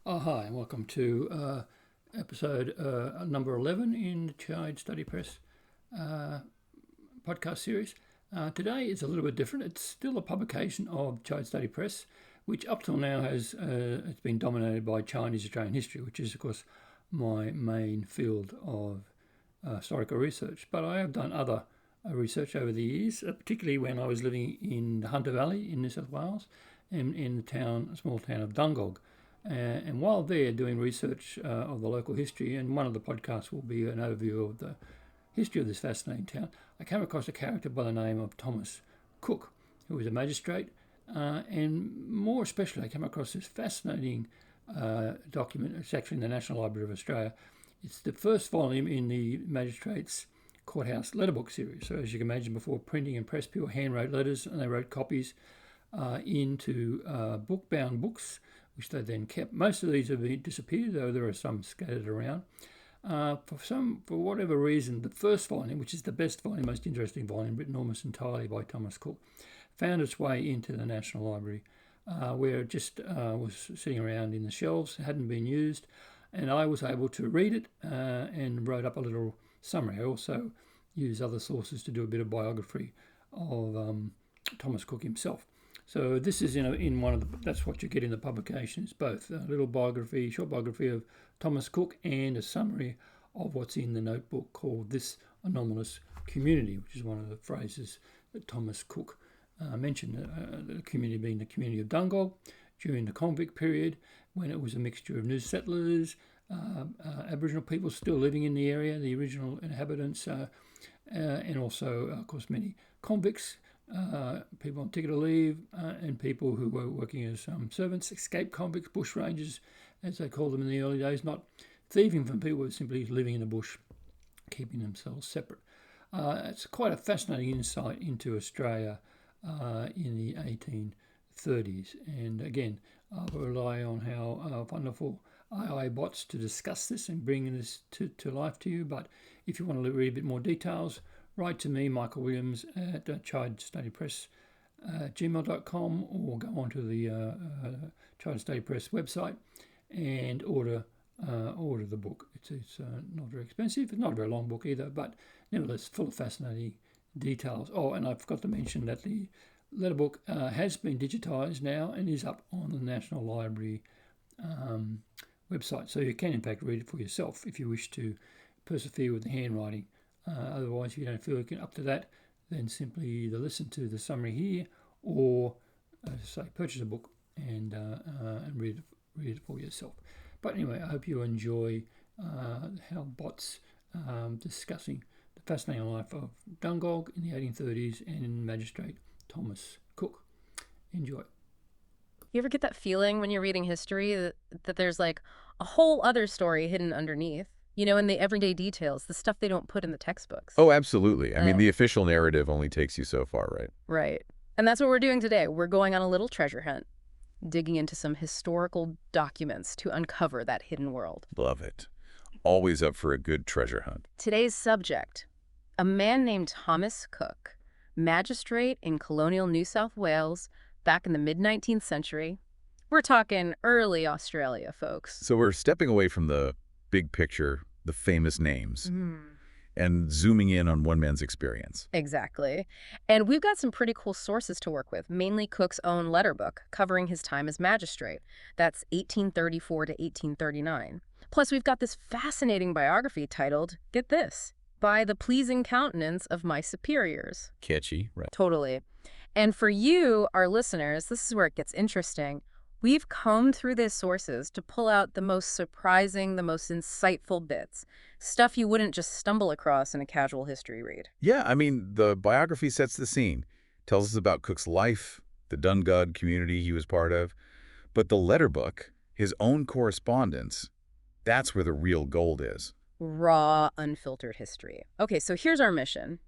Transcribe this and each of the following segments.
Hi, and welcome to episode number 11 in the Child Study Press podcast series. Today is a little bit different. It's still a publication of Child Study Press, which up till now has it's been dominated by Chinese Australian history, which is, of course, my main field of historical research. But I have done other research over the years, particularly when I was living in the Hunter Valley in New South Wales, and in the small town of Dungog. And while there doing research of the local history, and one of the podcasts will be an overview of the history of this fascinating town, I came across a character by the name of Thomas Cook, who was a magistrate, and more especially I came across this fascinating document. It's actually in the National Library of Australia. It's the first volume in the Magistrates Courthouse Letterbook series. So as you can imagine, before printing and press, people handwrote letters, and they wrote copies into book-bound books, which they then kept. Most of these have disappeared, though there are some scattered around. For whatever reason, the first volume, which is the best volume, most interesting volume, written almost entirely by Thomas Cook, found its way into the National Library, where it just was sitting around in the shelves, hadn't been used, and I was able to read it and wrote up a little summary. I also used other sources to do a bit of biography of Thomas Cook himself. So this is in one of the, that's what you get in the publication. It's both a little biography, short biography of Thomas Cook, and a summary of what's in the notebook called This Anomalous Community, which is one of the phrases that Thomas Cook mentioned. The community being the community of Dungog during the convict period, when it was a mixture of new settlers, Aboriginal people still living in the area, the original inhabitants, and also, of course, many convicts, people on ticket of leave, and people who were working as servants, escaped convicts, bushrangers, as they called them in the early days, not thieving from people, but simply living in the bush, keeping themselves separate. It's quite a fascinating insight into Australia in the 1830s. And again, I will rely on how wonderful AI bots to discuss this and bring this to life to you. But if you want to read a bit more details, write to me, Michael Williams, at Child Study Press gmail.com, or go onto the Child Study Press website and order the book. It's not very expensive. It's not a very long book either, but nevertheless full of fascinating details. Oh, and I forgot to mention that the letterbook has been digitised now and is up on the National Library website. So you can in fact read it for yourself if you wish to persevere with the handwriting. Otherwise, if you don't feel you're up to that, then simply either listen to the summary here or, as I say, purchase a book and read it for yourself. But anyway, I hope you enjoy how bots discussing the fascinating life of Dungog in the 1830s and in Magistrate Thomas Cook. Enjoy. You ever get that feeling when you're reading history that there's like a whole other story hidden underneath? You know, in the everyday details, the stuff they don't put in the textbooks. Oh, absolutely. I mean, the official narrative only takes you so far, right? Right. And that's what we're doing today. We're going on a little treasure hunt, digging into some historical documents to uncover that hidden world. Love it. Always up for a good treasure hunt. Today's subject, a man named Thomas Cook, magistrate in colonial New South Wales back in the mid-19th century. We're talking early Australia, folks. So we're stepping away from the big picture, the famous names, and zooming in on one man's experience. Exactly. And we've got some pretty cool sources to work with, mainly Cook's own letter book covering his time as magistrate. That's 1834 to 1839. Plus, we've got this fascinating biography titled, get this, By the Pleasing Countenance of My Superiors. Catchy, right? Totally. And for you, our listeners, this is where it gets interesting. We've combed through these sources to pull out the most surprising, the most insightful bits. Stuff you wouldn't just stumble across in a casual history read. Yeah, I mean, the biography sets the scene. Tells us about Cook's life, the Dungog community he was part of. But the letter book, his own correspondence, that's where the real gold is. Raw, unfiltered history. Okay, so here's our mission.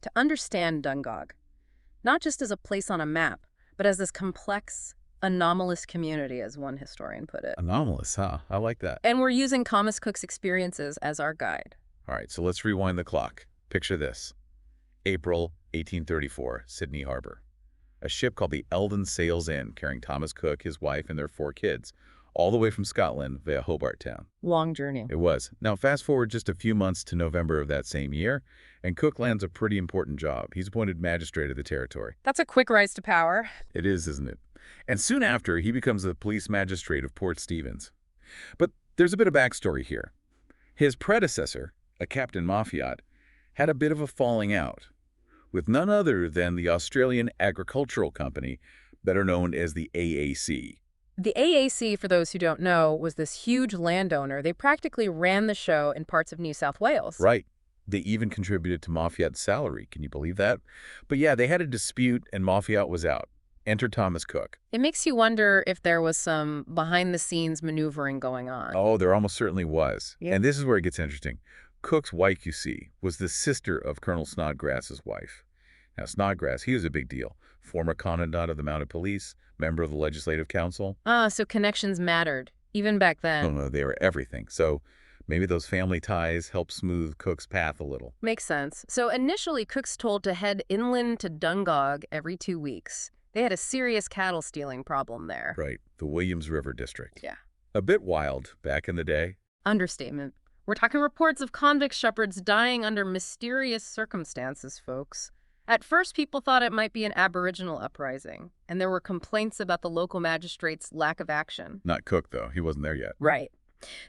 To understand Dungog, not just as a place on a map, but as this complex, anomalous community, as one historian put it. Anomalous, huh? I like that. And we're using Thomas Cook's experiences as our guide. All right, so let's rewind the clock. Picture this. April 1834, Sydney Harbor. A ship called the Eldon sails in, carrying Thomas Cook, his wife, and their 4 kids, all the way from Scotland via Hobart Town. Long journey. It was. Now, fast forward just a few months to November of that same year, and Cook lands a pretty important job. He's appointed magistrate of the territory. That's a quick rise to power. It is, isn't it? And soon after, he becomes the police magistrate of Port Stephens. But there's a bit of backstory here. His predecessor, a Captain Mafiat, had a bit of a falling out with none other than the Australian Agricultural Company, better known as the AAC. The AAC, for those who don't know, was this huge landowner. They practically ran the show in parts of New South Wales. Right. They even contributed to Mafiat's salary. Can you believe that? But yeah, they had a dispute and Mafiat was out. Enter Thomas Cook. It makes you wonder if there was some behind-the-scenes maneuvering going on. Oh, there almost certainly was. Yeah. And this is where it gets interesting. Cook's wife, you see, was the sister of Colonel Snodgrass's wife. Now, Snodgrass, he was a big deal. Former commandant of the Mounted Police, member of the Legislative Council. So connections mattered, even back then. Oh, no, they were everything. So maybe those family ties helped smooth Cook's path a little. Makes sense. So initially, Cook's told to head inland to Dungog every 2 weeks. They had a serious cattle stealing problem there. Right, the Williams River District. Yeah. A bit wild back in the day. Understatement. We're talking reports of convict shepherds dying under mysterious circumstances, folks. At first, people thought it might be an Aboriginal uprising, and there were complaints about the local magistrate's lack of action. Not Cook, though. He wasn't there yet. Right.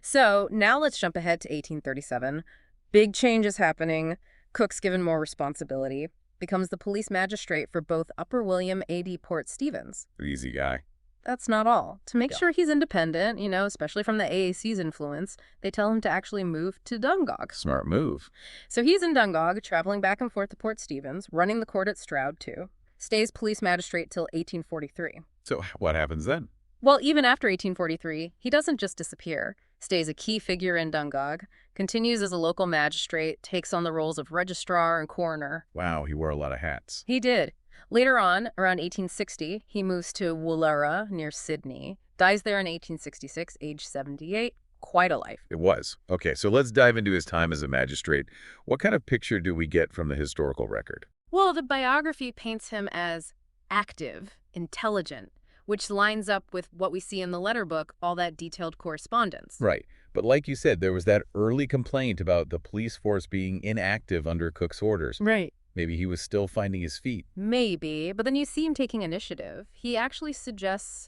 So now let's jump ahead to 1837. Big changes happening. Cook's given more responsibility. Becomes the police magistrate for both Upper William AD Port Stephens. Easy guy. That's not all. To make sure he's independent, especially from the AAC's influence, they tell him to actually move to Dungog. Smart move. So he's in Dungog, traveling back and forth to Port Stephens, running the court at Stroud, too. Stays police magistrate till 1843. So what happens then? Well, even after 1843, he doesn't just disappear. Stays a key figure in Dungog, continues as a local magistrate, takes on the roles of registrar and coroner. Wow, he wore a lot of hats. He did. Later on, around 1860, he moves to Woollera, near Sydney. Dies there in 1866, age 78. Quite a life. It was. Okay, so let's dive into his time as a magistrate. What kind of picture do we get from the historical record? Well, the biography paints him as active, intelligent, which lines up with what we see in the letter book, all that detailed correspondence. Right. But like you said, there was that early complaint about the police force being inactive under Cook's orders. Right. Maybe he was still finding his feet. Maybe, but then you see him taking initiative. He actually suggests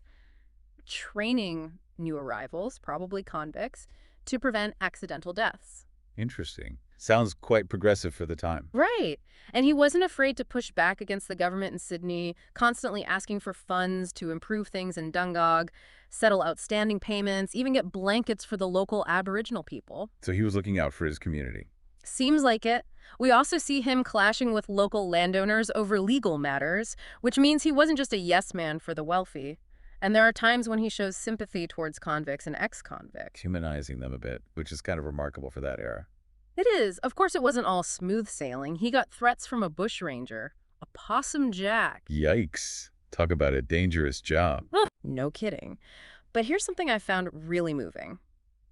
training new arrivals, probably convicts, to prevent accidental deaths. Interesting. Sounds quite progressive for the time. Right. And he wasn't afraid to push back against the government in Sydney, constantly asking for funds to improve things in Dungog, settle outstanding payments, even get blankets for the local Aboriginal people. So he was looking out for his community. Seems like it. We also see him clashing with local landowners over legal matters, which means he wasn't just a yes man for the wealthy. And there are times when he shows sympathy towards convicts and ex-convicts. Humanizing them a bit, which is kind of remarkable for that era. It is. Of course, it wasn't all smooth sailing. He got threats from a bushranger, a possum jack. Yikes. Talk about a dangerous job. No kidding. But here's something I found really moving.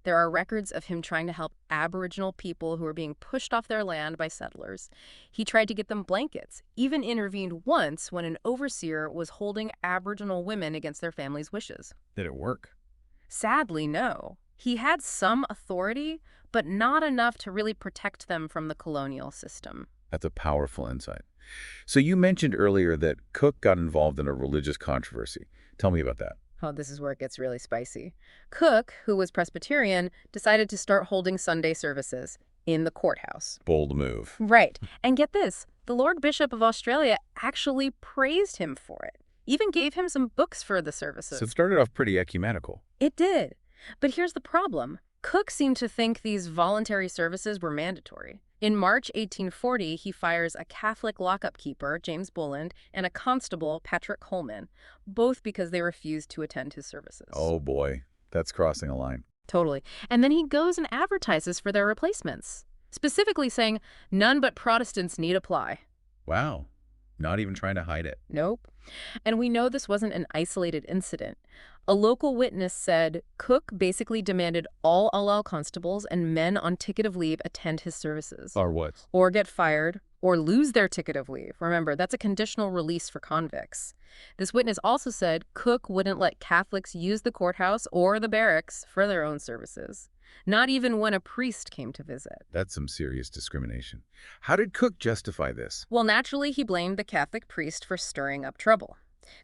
There are records of him trying to help Aboriginal people who were being pushed off their land by settlers. He tried to get them blankets, even intervened once when an overseer was holding Aboriginal women against their families' wishes. Did it work? Sadly, no. He had some authority, but not enough to really protect them from the colonial system. That's a powerful insight. So you mentioned earlier that Cook got involved in a religious controversy. Tell me about that. Oh, this is where it gets really spicy. Cook, who was Presbyterian, decided to start holding Sunday services in the courthouse. Bold move. Right. And get this, the Lord Bishop of Australia actually praised him for it, even gave him some books for the services. So it started off pretty ecumenical. It did. But here's the problem. Cook seemed to think these voluntary services were mandatory. In March 1840, he fires a Catholic lockup keeper, James Bulland, and a constable, Patrick Holman, both because they refused to attend his services. Oh boy, that's crossing a line. Totally. And then he goes and advertises for their replacements, specifically saying, none but Protestants need apply. Wow. Not even trying to hide it. Nope. And we know this wasn't an isolated incident. A local witness said Cook basically demanded all Alal constables and men on ticket of leave attend his services. Or what? Or get fired, or lose their ticket of leave. Remember, that's a conditional release for convicts. This witness also said Cook wouldn't let Catholics use the courthouse or the barracks for their own services, not even when a priest came to visit. That's some serious discrimination. How did Cook justify this? Well, naturally, he blamed the Catholic priest for stirring up trouble.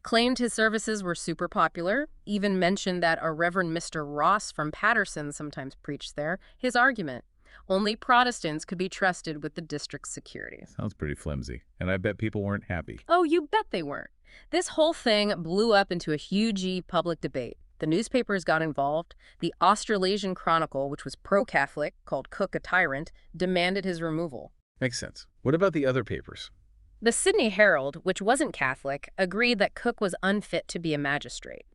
Claimed his services were super popular, even mentioned that a Reverend Mr. Ross from Patterson sometimes preached there. His argument: only Protestants could be trusted with the district's security. Sounds pretty flimsy, and I bet people weren't happy. Oh, you bet they weren't. This whole thing blew up into a huge public debate. The newspapers got involved. The Australasian Chronicle, which was pro-Catholic, called Cook a tyrant, demanded his removal. Makes sense. What about the other papers? The Sydney Herald, which wasn't Catholic, agreed that Cook was unfit to be a magistrate.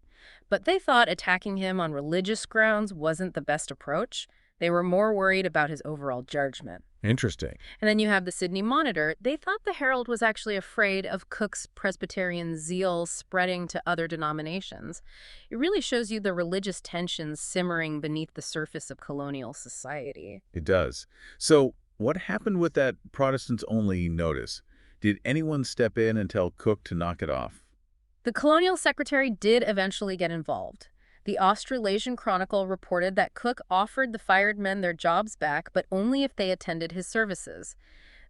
But they thought attacking him on religious grounds wasn't the best approach. They were more worried about his overall judgment. Interesting. And then you have the Sydney Monitor. They thought the Herald was actually afraid of Cook's Presbyterian zeal spreading to other denominations. It really shows you the religious tensions simmering beneath the surface of colonial society. It does. So what happened with that Protestants-only notice? Did anyone step in and tell Cook to knock it off? The colonial secretary did eventually get involved. The Australasian Chronicle reported that Cook offered the fired men their jobs back, but only if they attended his services.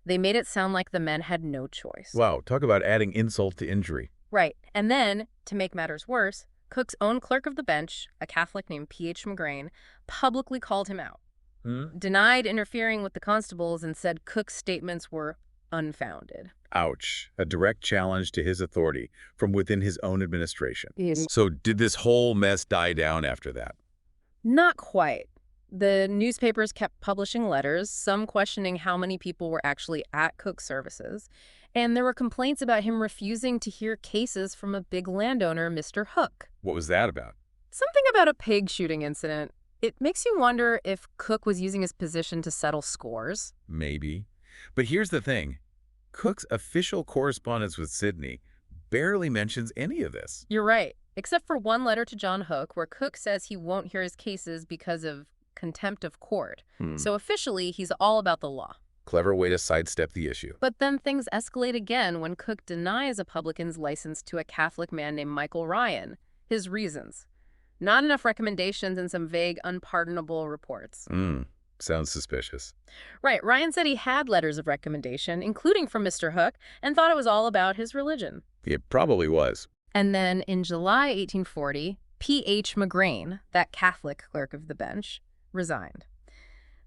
They made it sound like the men had no choice. Wow, talk about adding insult to injury. Right. And then, to make matters worse, Cook's own clerk of the bench, a Catholic named P.H. McGrain, publicly called him out, denied interfering with the constables, and said Cook's statements were unfounded. Ouch. A direct challenge to his authority from within his own administration. Yes. So did this whole mess die down after that? Not quite. The newspapers kept publishing letters, some questioning how many people were actually at Cook's services. And there were complaints about him refusing to hear cases from a big landowner, Mr. Hook. What was that about? Something about a pig shooting incident. It makes you wonder if Cook was using his position to settle scores. Maybe. But here's the thing. Cook's official correspondence with Sydney barely mentions any of this. You're right. Except for one letter to John Hook where Cook says he won't hear his cases because of contempt of court. So officially, he's all about the law. Clever way to sidestep the issue. But then things escalate again when Cook denies a publican's license to a Catholic man named Michael Ryan. His reasons: not enough recommendations and some vague, unpardonable reports. Sounds suspicious. Right. Ryan said he had letters of recommendation, including from Mr. Hook, and thought it was all about his religion. It probably was. And then in July 1840, P.H. McGrain, that Catholic clerk of the bench, resigned.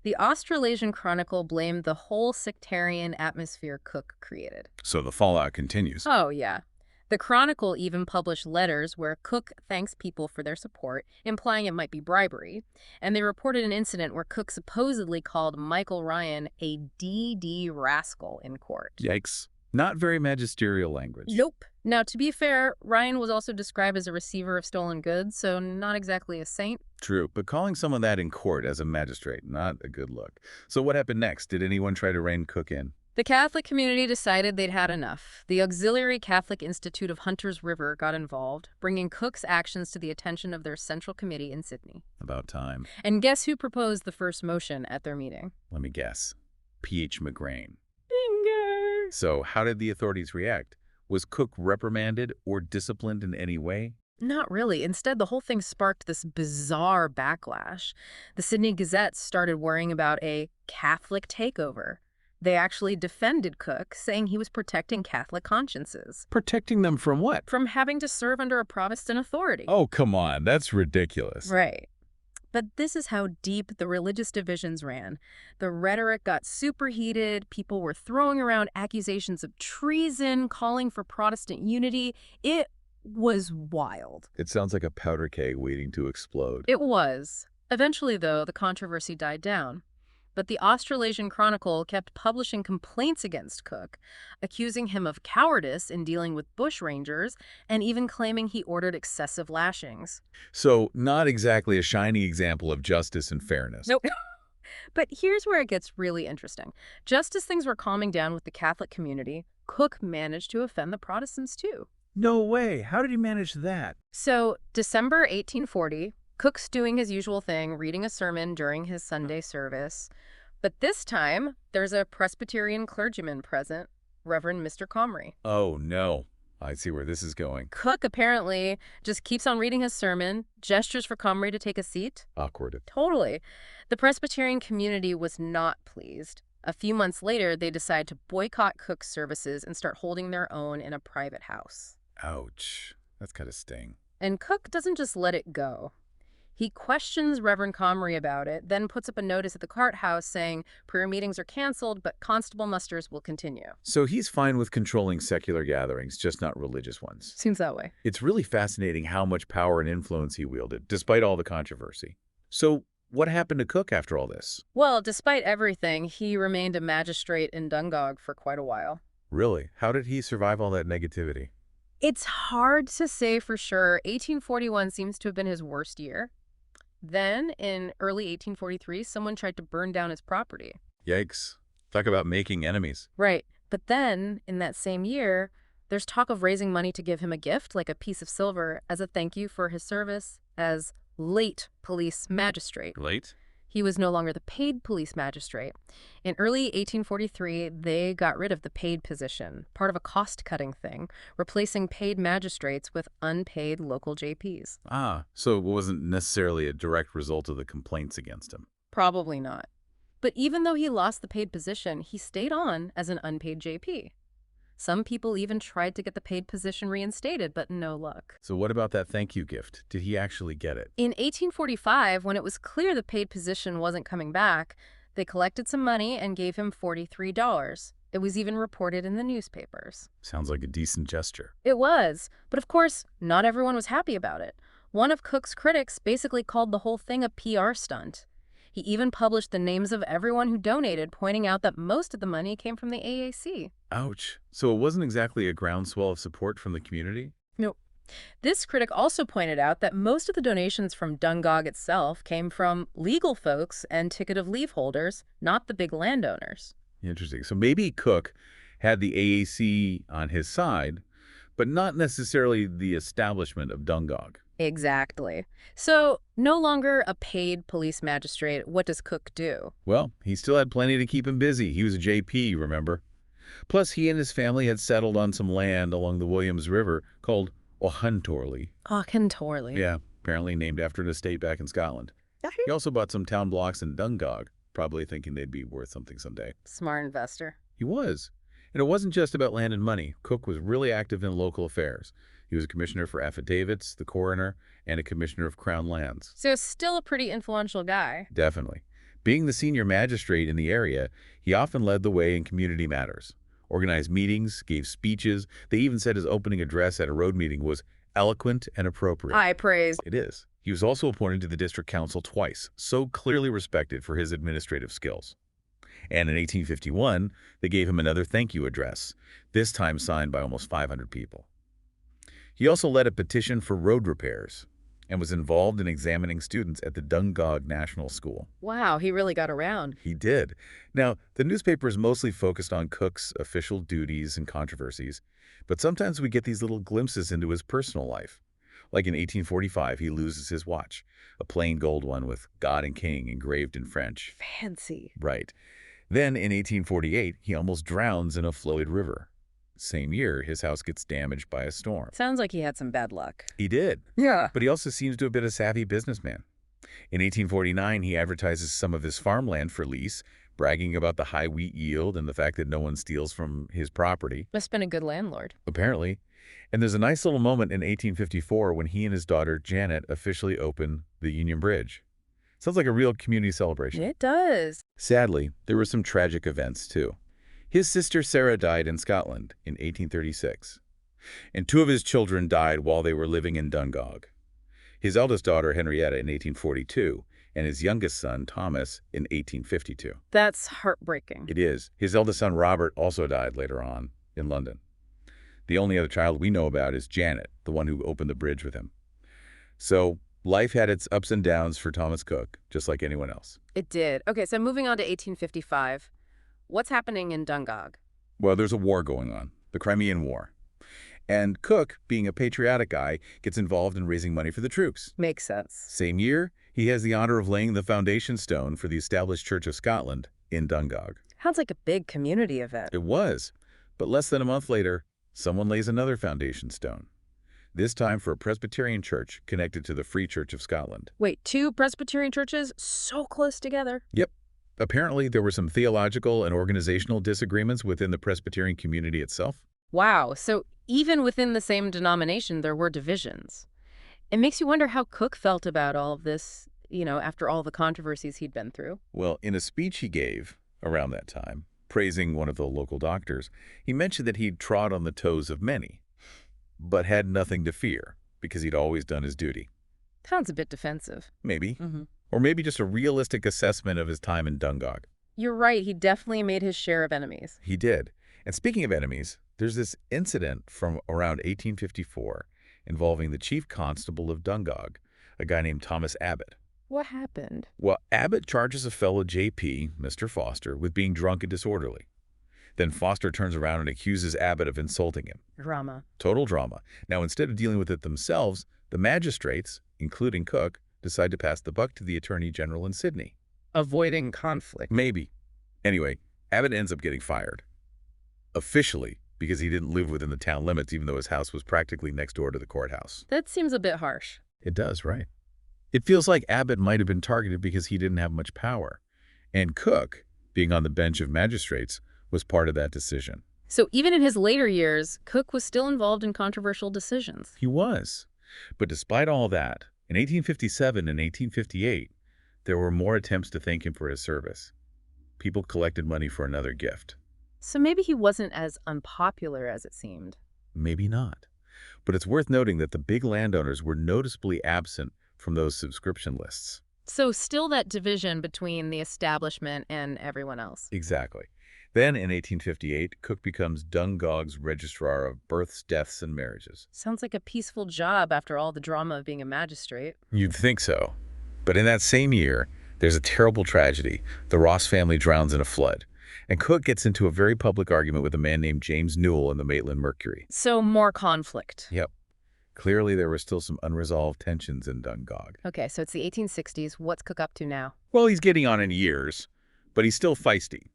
The Australasian Chronicle blamed the whole sectarian atmosphere Cook created. So the fallout continues. Oh, yeah. The Chronicle even published letters where Cook thanks people for their support, implying it might be bribery. And they reported an incident where Cook supposedly called Michael Ryan a D.D. rascal in court. Yikes. Not very magisterial language. Nope. Now, to be fair, Ryan was also described as a receiver of stolen goods, so not exactly a saint. True, but calling someone that in court as a magistrate, not a good look. So what happened next? Did anyone try to rein Cook in? The Catholic community decided they'd had enough. The Auxiliary Catholic Institute of Hunters River got involved, bringing Cook's actions to the attention of their central committee in Sydney. About time. And guess who proposed the first motion at their meeting? Let me guess. P.H. McGrain. Bingo! So how did the authorities react? Was Cook reprimanded or disciplined in any way? Not really. Instead, the whole thing sparked this bizarre backlash. The Sydney Gazette started worrying about a Catholic takeover. They actually defended Cook, saying he was protecting Catholic consciences. Protecting them from what? From having to serve under a Protestant authority. Oh, come on. That's ridiculous. Right. But this is how deep the religious divisions ran. The rhetoric got superheated. People were throwing around accusations of treason, calling for Protestant unity. It was wild. It sounds like a powder keg waiting to explode. It was. Eventually, though, the controversy died down. But the Australasian Chronicle kept publishing complaints against Cook, accusing him of cowardice in dealing with bushrangers, and even claiming he ordered excessive lashings. So, not exactly a shining example of justice and fairness. Nope. But here's where it gets really interesting. Just as things were calming down with the Catholic community, Cook managed to offend the Protestants too. No way. How did he manage that? So, December 1840, Cook's doing his usual thing, reading a sermon during his Sunday service. But this time, there's a Presbyterian clergyman present, Reverend Mr. Comrie. Oh, no. I see where this is going. Cook apparently just keeps on reading his sermon, gestures for Comrie to take a seat. Awkward. Totally. The Presbyterian community was not pleased. A few months later, they decide to boycott Cook's services and start holding their own in a private house. Ouch. That's kind of sting. And Cook doesn't just let it go. He questions Reverend Comrie about it, then puts up a notice at the courthouse saying prayer meetings are canceled, but constable musters will continue. So he's fine with controlling secular gatherings, just not religious ones. Seems that way. It's really fascinating how much power and influence he wielded, despite all the controversy. So what happened to Cook after all this? Well, despite everything, he remained a magistrate in Dungog for quite a while. Really? How did he survive all that negativity? It's hard to say for sure. 1841 seems to have been his worst year. Then, in early 1843, someone tried to burn down his property. Yikes. Talk about making enemies. Right. But then, in that same year, there's talk of raising money to give him a gift, like a piece of silver, as a thank you for his service as late police magistrate. Late? He was no longer the paid police magistrate. In early 1843, they got rid of the paid position, part of a cost-cutting thing, replacing paid magistrates with unpaid local JPs. Ah, so it wasn't necessarily a direct result of the complaints against him. Probably not. But even though he lost the paid position, he stayed on as an unpaid JP. Some people even tried to get the paid position reinstated, but no luck. So what about that thank you gift? Did he actually get it? In 1845, when it was clear the paid position wasn't coming back, they collected some money and gave him $43. It was even reported in the newspapers. Sounds like a decent gesture. It was, but of course, not everyone was happy about it. One of Cook's critics basically called the whole thing a PR stunt. He even published the names of everyone who donated, pointing out that most of the money came from the AAC. Ouch. So it wasn't exactly a groundswell of support from the community? Nope. This critic also pointed out that most of the donations from Dungog itself came from legal folks and ticket of leave holders, not the big landowners. Interesting. So maybe Cook had the AAC on his side, but not necessarily the establishment of Dungog. Exactly. So, no longer a paid police magistrate, what does Cook do? Well, he still had plenty to keep him busy. He was a JP, remember? Plus, he and his family had settled on some land along the Williams River called Auchentorley. Auchentorley. Yeah, apparently named after an estate back in Scotland. He also bought some town blocks in Dungog, probably thinking they'd be worth something someday. Smart investor. He was. And it wasn't just about land and money. Cook was really active in local affairs. He was a commissioner for affidavits, the coroner, and a commissioner of crown lands. So still a pretty influential guy. Definitely. Being the senior magistrate in the area, he often led the way in community matters. Organized meetings, gave speeches. They even said his opening address at a road meeting was eloquent and appropriate. High praise. It is. He was also appointed to the district council twice, so clearly respected for his administrative skills. And in 1851, they gave him another thank you address, this time signed by almost 500 people. He also led a petition for road repairs and was involved in examining students at the Dungog National School. Wow, he really got around. He did. Now, the newspapers mostly focused on Cook's official duties and controversies, but sometimes we get these little glimpses into his personal life. Like in 1845, he loses his watch, a plain gold one with God and King engraved in French. Fancy. Right. Then in 1848, he almost drowns in a flooded river. Same year, his house gets damaged by a storm. Sounds like he had some bad luck. He did. Yeah. But he also seems to have been a savvy businessman. In 1849, he advertises some of his farmland for lease, bragging about the high wheat yield and the fact that no one steals from his property. Must have been a good landlord. Apparently. And there's a nice little moment in 1854 when he and his daughter, Janet, officially open the Union Bridge. Sounds like a real community celebration. It does. Sadly, there were some tragic events, too. His sister Sarah died in Scotland in 1836, and two of his children died while they were living in Dungog. His eldest daughter, Henrietta, in 1842, and his youngest son, Thomas, in 1852. That's heartbreaking. It is. His eldest son, Robert, also died later on in London. The only other child we know about is Janet, the one who opened the bridge with him. So life had its ups and downs for Thomas Cook, just like anyone else. It did. Okay, so moving on to 1855. What's happening in Dungog? Well, there's a war going on, the Crimean War. And Cook, being a patriotic guy, gets involved in raising money for the troops. Makes sense. Same year, he has the honor of laying the foundation stone for the established Church of Scotland in Dungog. Sounds like a big community event. It was. But less than a month later, someone lays another foundation stone. This time for a Presbyterian church connected to the Free Church of Scotland. Wait, two Presbyterian churches so close together? Yep. Apparently, there were some theological and organizational disagreements within the Presbyterian community itself. Wow, so even within the same denomination, there were divisions. It makes you wonder how Cook felt about all of this, after all the controversies he'd been through. Well, in a speech he gave around that time, praising one of the local doctors, he mentioned that he'd trod on the toes of many, but had nothing to fear because he'd always done his duty. Sounds a bit defensive. Maybe. Mm-hmm. Or maybe just a realistic assessment of his time in Dungog. You're right, he definitely made his share of enemies. He did. And speaking of enemies, there's this incident from around 1854 involving the chief constable of Dungog, a guy named Thomas Abbott. What happened? Well, Abbott charges a fellow JP, Mr. Foster, with being drunk and disorderly. Then Foster turns around and accuses Abbott of insulting him. Drama. Total drama. Now, instead of dealing with it themselves, the magistrates, including Cook, decide to pass the buck to the Attorney General in Sydney. Avoiding conflict. Maybe. Anyway, Abbott ends up getting fired. Officially, because he didn't live within the town limits, even though his house was practically next door to the courthouse. That seems a bit harsh. It does, right? It feels like Abbott might have been targeted because he didn't have much power. And Cook, being on the bench of magistrates, was part of that decision. So even in his later years, Cook was still involved in controversial decisions. He was. But despite all that, in 1857 and 1858, there were more attempts to thank him for his service. People collected money for another gift. So maybe he wasn't as unpopular as it seemed. Maybe not. But it's worth noting that the big landowners were noticeably absent from those subscription lists. So still that division between the establishment and everyone else. Exactly. Then in 1858, Cook becomes Dungog's Registrar of Births, Deaths, and Marriages. Sounds like a peaceful job after all the drama of being a magistrate. You'd think so. But in that same year, there's a terrible tragedy. The Ross family drowns in a flood. And Cook gets into a very public argument with a man named James Newell in the Maitland Mercury. So more conflict. Yep. Clearly, there were still some unresolved tensions in Dungog. Okay, so it's the 1860s. What's Cook up to now? Well, he's getting on in years, but he's still feisty.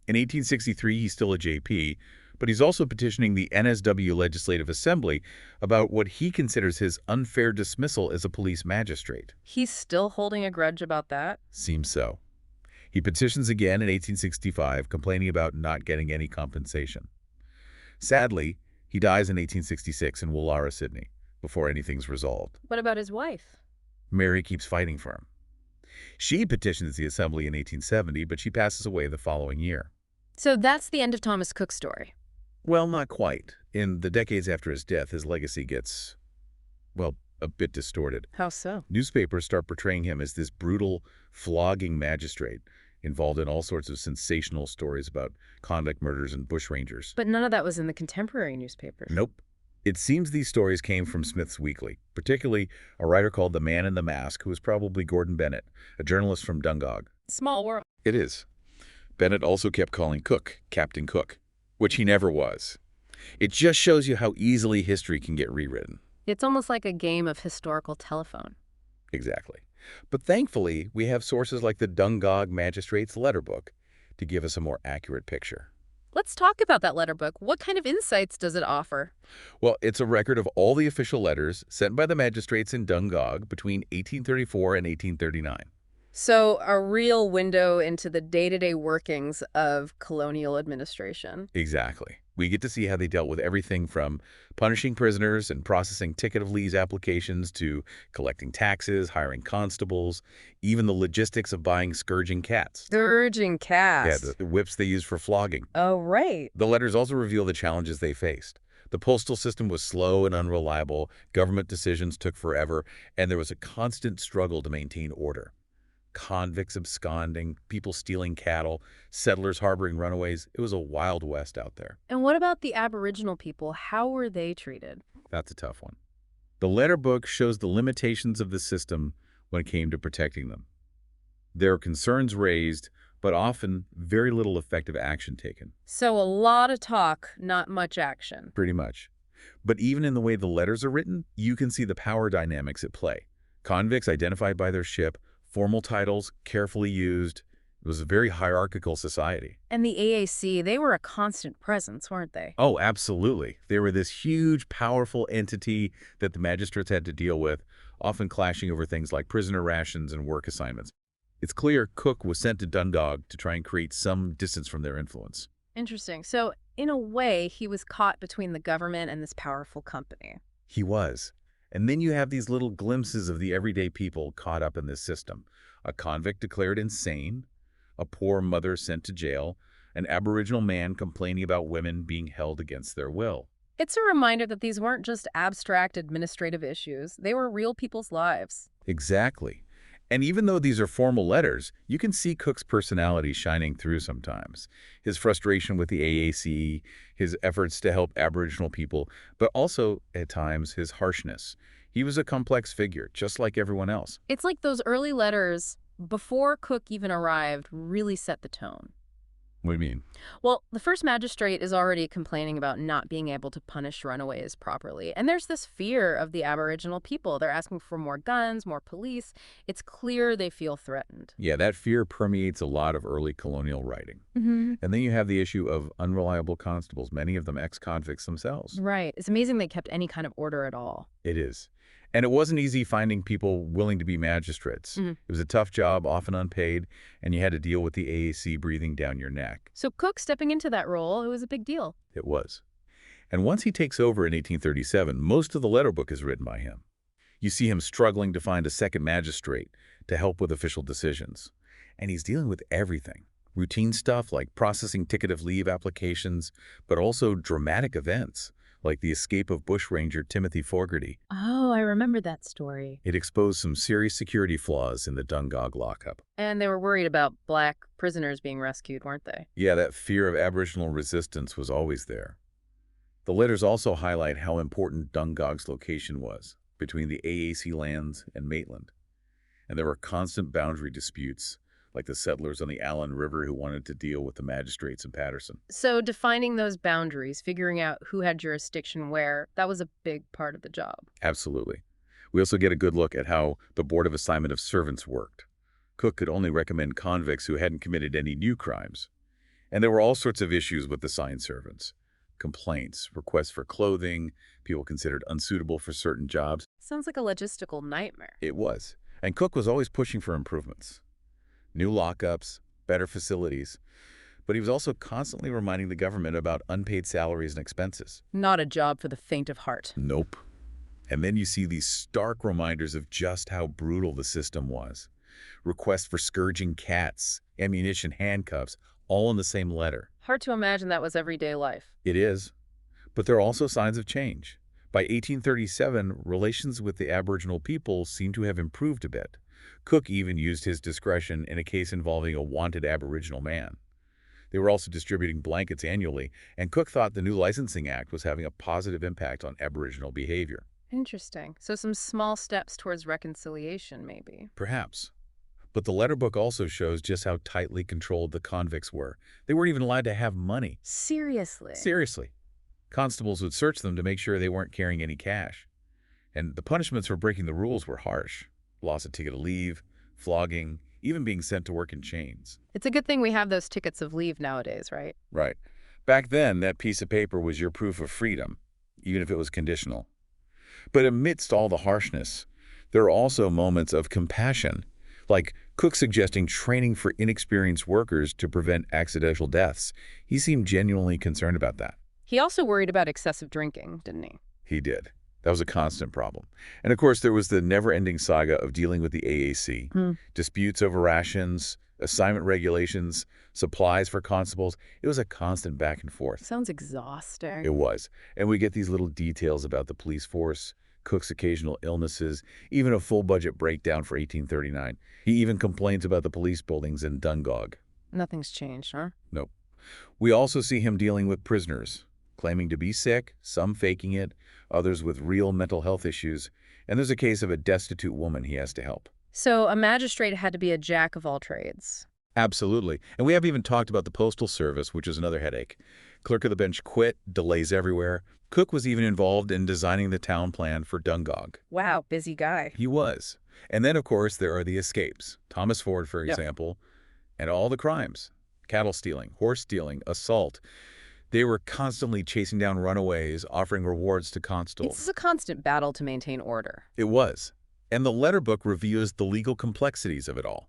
In 1863, he's still a JP, but he's also petitioning the NSW Legislative Assembly about what he considers his unfair dismissal as a police magistrate. He's still holding a grudge about that? Seems so. He petitions again in 1865, complaining about not getting any compensation. Sadly, he dies in 1866 in Woollahra, Sydney, before anything's resolved. What about his wife? Mary keeps fighting for him. She petitions the Assembly in 1870, but she passes away the following year. So that's the end of Thomas Cook's story. Well, not quite. In the decades after his death, his legacy gets, well, a bit distorted. How so? Newspapers start portraying him as this brutal, flogging magistrate involved in all sorts of sensational stories about convict murders and bushrangers. But none of that was in the contemporary newspapers. Nope. It seems these stories came from Smith's Weekly, particularly a writer called The Man in the Mask, who was probably Gordon Bennett, a journalist from Dungog. Small world. It is. Bennett also kept calling Cook Captain Cook, which he never was. It just shows you how easily history can get rewritten. It's almost like a game of historical telephone. Exactly. But thankfully, we have sources like the Dungog Magistrates Letterbook to give us a more accurate picture. Let's talk about that letter book. What kind of insights does it offer? Well, it's a record of all the official letters sent by the magistrates in Dungog between 1834 and 1839. So a real window into the day-to-day workings of colonial administration. Exactly. We get to see how they dealt with everything from punishing prisoners and processing ticket of leave applications to collecting taxes, hiring constables, even the logistics of buying scourging cats. Scourging cats. Yeah, the whips they used for flogging. Oh, right. The letters also reveal the challenges they faced. The postal system was slow and unreliable, government decisions took forever, and there was a constant struggle to maintain order. Convicts absconding, people stealing cattle, settlers harboring runaways. It was a wild west out there. And what about the Aboriginal people? How were they treated? That's a tough one. The letter book shows the limitations of the system when it came to protecting them. There are concerns raised, but often very little effective action taken. So a lot of talk, not much action. Pretty much. But even in the way the letters are written, you can see the power dynamics at play. Convicts identified by their ship, formal titles carefully used. It was a very hierarchical society. And the AAC, they were a constant presence, weren't they? Oh, absolutely. They were this huge, powerful entity that the magistrates had to deal with, often clashing over things like prisoner rations and work assignments. It's clear Cook was sent to Dungog to try and create some distance from their influence. Interesting. So, in a way, he was caught between the government and this powerful company. He was. And then you have these little glimpses of the everyday people caught up in this system. A convict declared insane, a poor mother sent to jail, an Aboriginal man complaining about women being held against their will. It's a reminder that these weren't just abstract administrative issues. They were real people's lives. Exactly. And even though these are formal letters, you can see Cook's personality shining through sometimes. His frustration with the AAC, his efforts to help Aboriginal people, but also, at times, his harshness. He was a complex figure, just like everyone else. It's like those early letters, before Cook even arrived, really set the tone. What do you mean? Well, the first magistrate is already complaining about not being able to punish runaways properly. And there's this fear of the Aboriginal people. They're asking for more guns, more police. It's clear they feel threatened. Yeah, that fear permeates a lot of early colonial writing. Mm-hmm. And then you have the issue of unreliable constables, many of them ex-convicts themselves. Right. It's amazing they kept any kind of order at all. It is. And it wasn't easy finding people willing to be magistrates. Mm-hmm. It was a tough job, often unpaid, and you had to deal with the AAC breathing down your neck. So Cook stepping into that role, it was a big deal. It was. And once he takes over in 1837, most of the letter book is written by him. You see him struggling to find a second magistrate to help with official decisions. And he's dealing with everything. Routine stuff like processing ticket of leave applications, but also dramatic events, like the escape of bushranger Timothy Fogarty. Oh, I remember that story. It exposed some serious security flaws in the Dungog lockup. And they were worried about black prisoners being rescued, weren't they? Yeah, that fear of Aboriginal resistance was always there. The letters also highlight how important Dungog's location was between the AAC lands and Maitland. And there were constant boundary disputes, like the settlers on the Allen River who wanted to deal with the magistrates in Patterson. So defining those boundaries, figuring out who had jurisdiction where, that was a big part of the job. Absolutely. We also get a good look at how the Board of Assignment of Servants worked. Cook could only recommend convicts who hadn't committed any new crimes. And there were all sorts of issues with assigned servants. Complaints, requests for clothing, people considered unsuitable for certain jobs. Sounds like a logistical nightmare. It was. And Cook was always pushing for improvements. New lockups, better facilities. But he was also constantly reminding the government about unpaid salaries and expenses. Not a job for the faint of heart. Nope. And then you see these stark reminders of just how brutal the system was. Requests for scourging cats, ammunition, handcuffs, all in the same letter. Hard to imagine that was everyday life. It is. But there are also signs of change. By 1837, relations with the Aboriginal people seem to have improved a bit. Cook even used his discretion in a case involving a wanted Aboriginal man. They were also distributing blankets annually, and Cook thought the new Licensing Act was having a positive impact on Aboriginal behavior. Interesting. So some small steps towards reconciliation, maybe. Perhaps. But the letter book also shows just how tightly controlled the convicts were. They weren't even allowed to have money. Seriously? Seriously. Constables would search them to make sure they weren't carrying any cash. And the punishments for breaking the rules were harsh. Loss of ticket of leave, flogging, even being sent to work in chains. It's a good thing we have those tickets of leave nowadays, right? Right. Back then, that piece of paper was your proof of freedom, even if it was conditional. But amidst all the harshness, there are also moments of compassion, like Cook suggesting training for inexperienced workers to prevent accidental deaths. He seemed genuinely concerned about that. He also worried about excessive drinking, didn't he? He did. That was a constant problem. And of course, there was the never-ending saga of dealing with the AAC, disputes over rations, assignment regulations, supplies for constables. It was a constant back and forth. Sounds exhausting. It was. And we get these little details about the police force, Cook's occasional illnesses, even a full budget breakdown for 1839. He even complains about the police buildings in Dungog. Nothing's changed, huh? Nope. We also see him dealing with prisoners, claiming to be sick, some faking it, others with real mental health issues, and there's a case of a destitute woman he has to help. So a magistrate had to be a jack of all trades. Absolutely. And we haven't even talked about the Postal Service, which is another headache. Clerk of the bench quit, delays everywhere. Cook was even involved in designing the town plan for Dungog. Wow, busy guy. He was. And then, of course, there are the escapes. Thomas Ford, for example, And all the crimes, cattle stealing, horse stealing, assault, they were constantly chasing down runaways, offering rewards to constables. It's a constant battle to maintain order. It was. And the letter book reveals the legal complexities of it all.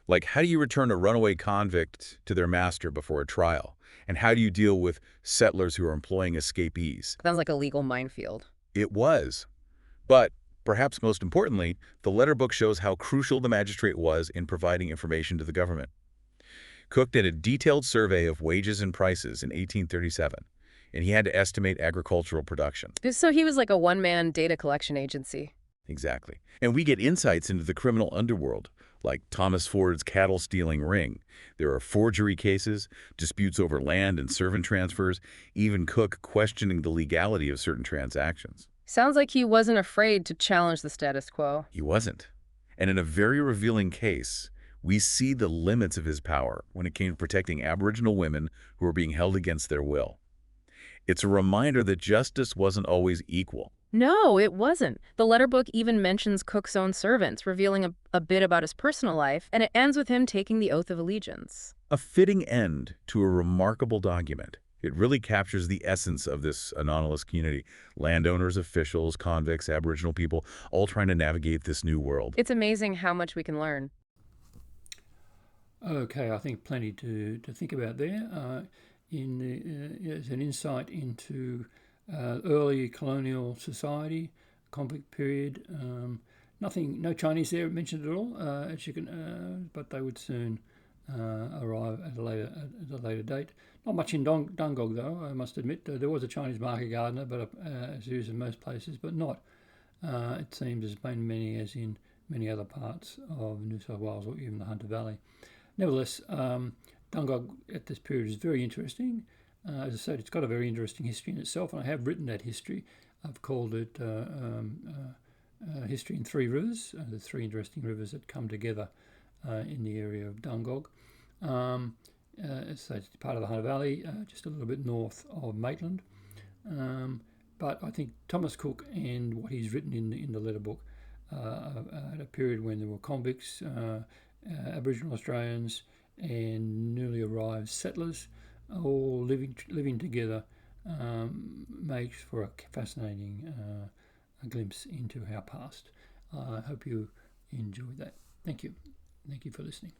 Like, how do you return a runaway convict to their master before a trial? And how do you deal with settlers who are employing escapees? Sounds like a legal minefield. It was. But perhaps most importantly, the letter book shows how crucial the magistrate was in providing information to the government. Cook did a detailed survey of wages and prices in 1837, and he had to estimate agricultural production. So he was like a one-man data collection agency. Exactly. And we get insights into the criminal underworld, like Thomas Ford's cattle stealing ring. There are forgery cases, disputes over land and servant transfers, even Cook questioning the legality of certain transactions. Sounds like he wasn't afraid to challenge the status quo. He wasn't. And in a very revealing case, we see the limits of his power when it came to protecting Aboriginal women who were being held against their will. It's a reminder that justice wasn't always equal. No, it wasn't. The letter book even mentions Cook's own servants, revealing a bit about his personal life, and it ends with him taking the oath of allegiance. A fitting end to a remarkable document. It really captures the essence of this anomalous community. Landowners, officials, convicts, Aboriginal people, all trying to navigate this new world. It's amazing how much we can learn. Okay, I think plenty to think about there. As an insight into early colonial society, conflict period. No Chinese there mentioned at all, as you can, but they would soon arrive at a later date. Not much in Dungog though, I must admit. There was a Chinese market gardener, but as used in most places, but not. It seems as many as in many other parts of New South Wales or even the Hunter Valley. Nevertheless, Dungog at this period is very interesting. As I said, it's got a very interesting history in itself, and I have written that history. I've called it History in Three Rivers, the three interesting rivers that come together in the area of Dungog. So it's part of the Hunter Valley, just a little bit north of Maitland. But I think Thomas Cook and what he's written in the letter book at a period when there were convicts, Aboriginal Australians and newly arrived settlers all living together, makes for a fascinating a glimpse into our past. I hope you enjoyed that. Thank you. Thank you for listening.